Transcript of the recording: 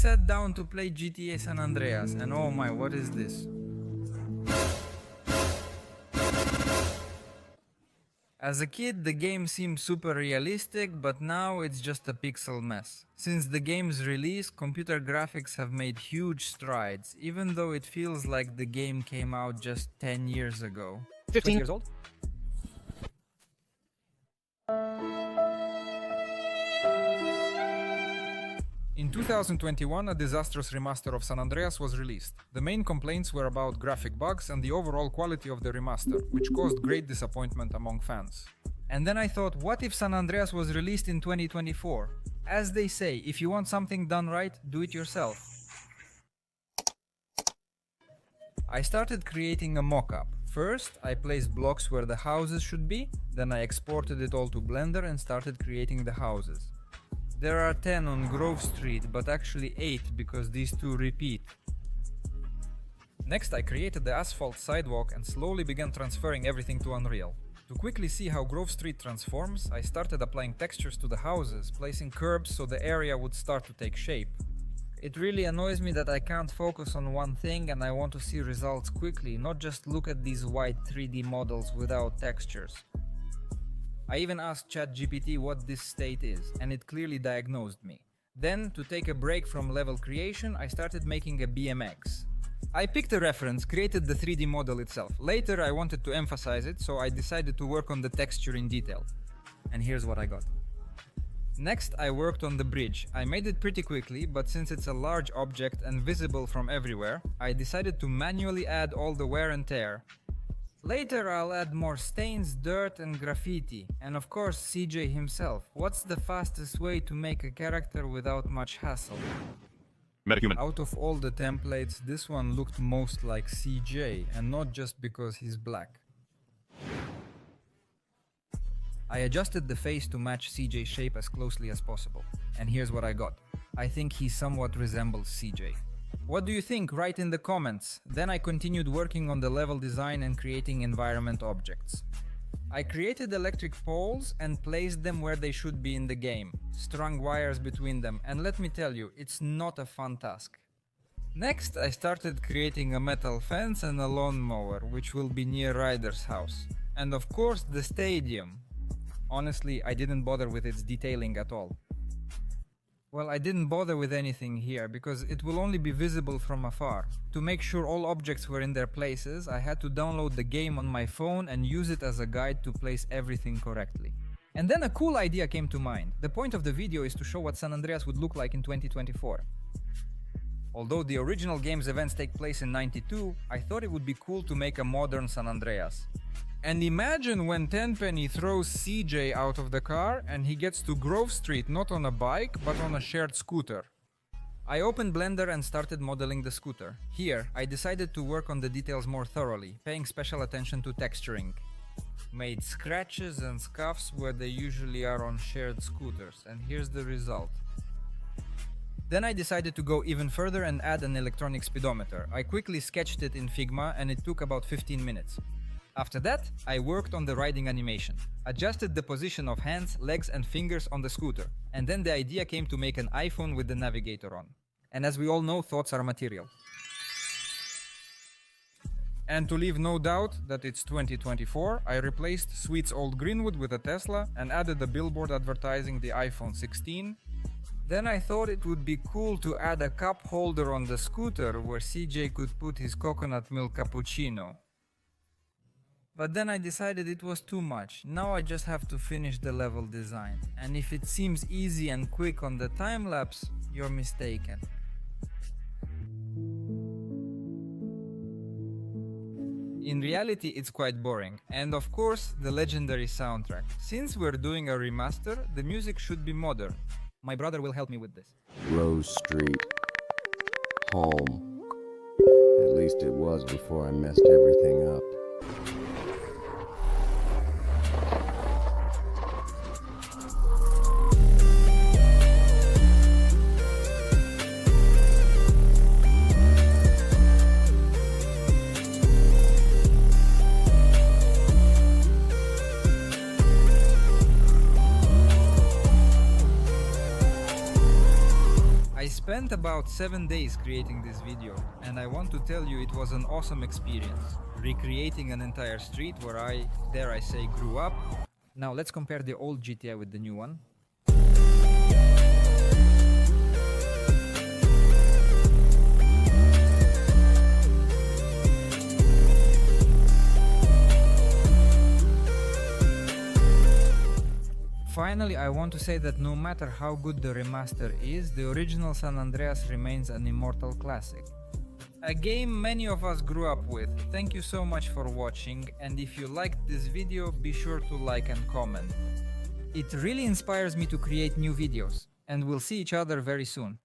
sat down to play GTA San Andreas, and oh my, what is this? As a kid, the game seemed super realistic, but now it's just a pixel mess. Since the game's release, computer graphics have made huge strides, even though it feels like the game came out just 10 years ago. 15 years old? In 2021, a disastrous remaster of San Andreas was released. The main complaints were about graphic bugs and the overall quality of the remaster, which caused great disappointment among fans. And then I thought, what if San Andreas was released in 2024? As they say, if you want something done right, do it yourself. I started creating a mock-up. First, I placed blocks where the houses should be, then I exported it all to Blender and started creating the houses. There are 10 on Grove Street, but actually 8 because these two repeat. Next, I created the asphalt sidewalk and slowly began transferring everything to Unreal. To quickly see how Grove Street transforms, I started applying textures to the houses, placing curbs so the area would start to take shape. It really annoys me that I can't focus on one thing and I want to see results quickly, not just look at these white 3D models without textures. I even asked ChatGPT what this state is, and it clearly diagnosed me. Then, to take a break from level creation, I started making a BMX. I picked a reference, created the 3D model itself. Later I wanted to emphasize it, so I decided to work on the texture in detail. And here's what I got. Next, I worked on the bridge. I made it pretty quickly, but since it's a large object and visible from everywhere, I decided to manually add all the wear and tear. Later I'll add more stains, dirt and graffiti, and of course CJ himself. What's the fastest way to make a character without much hassle? Metahuman. Out of all the templates, this one looked most like CJ, and not just because he's black. I adjusted the face to match CJ's shape as closely as possible, and here's what I got. I think he somewhat resembles CJ. What do you think? Write in the comments. Then I continued working on the level design and creating environment objects. I created electric poles and placed them where they should be in the game, strung wires between them, and let me tell you, it's not a fun task. Next, I started creating a metal fence and a lawnmower, which will be near Ryder's house. And of course, the stadium. Honestly, I didn't bother with its detailing at all. Well, I didn't bother with anything here because it will only be visible from afar. To make sure all objects were in their places, I had to download the game on my phone and use it as a guide to place everything correctly. And then a cool idea came to mind. The point of the video is to show what San Andreas would look like in 2024. Although the original game's events take place in '92, I thought it would be cool to make a modern San Andreas. And imagine when Tenpenny throws CJ out of the car and he gets to Grove Street not on a bike but on a shared scooter. I opened Blender and started modeling the scooter. Here, I decided to work on the details more thoroughly, paying special attention to texturing. Made scratches and scuffs where they usually are on shared scooters, and here's the result. Then I decided to go even further and add an electronic speedometer. I quickly sketched it in Figma and it took about 15 minutes. After that, I worked on the riding animation, adjusted the position of hands, legs and fingers on the scooter, and then the idea came to make an iPhone with the navigator on. And as we all know, thoughts are material. And to leave no doubt that it's 2024, I replaced Sweet's old Greenwood with a Tesla and added a billboard advertising the iPhone 16. Then I thought it would be cool to add a cup holder on the scooter where CJ could put his coconut milk cappuccino. But then I decided it was too much. Now I just have to finish the level design. And if it seems easy and quick on the time-lapse, you're mistaken. In reality, it's quite boring. And of course, the legendary soundtrack. Since we're doing a remaster, the music should be modern. My brother will help me with this. Rose Street. Home. At least it was before I messed everything up. I spent about 7 days creating this video, and I want to tell you it was an awesome experience. Recreating an entire street where I, dare I say, grew up. Now let's compare the old GTA with the new one. Finally, I want to say that no matter how good the remaster is, the original San Andreas remains an immortal classic. A game many of us grew up with. Thank you so much for watching, and if you liked this video, be sure to like and comment. It really inspires me to create new videos, and we'll see each other very soon.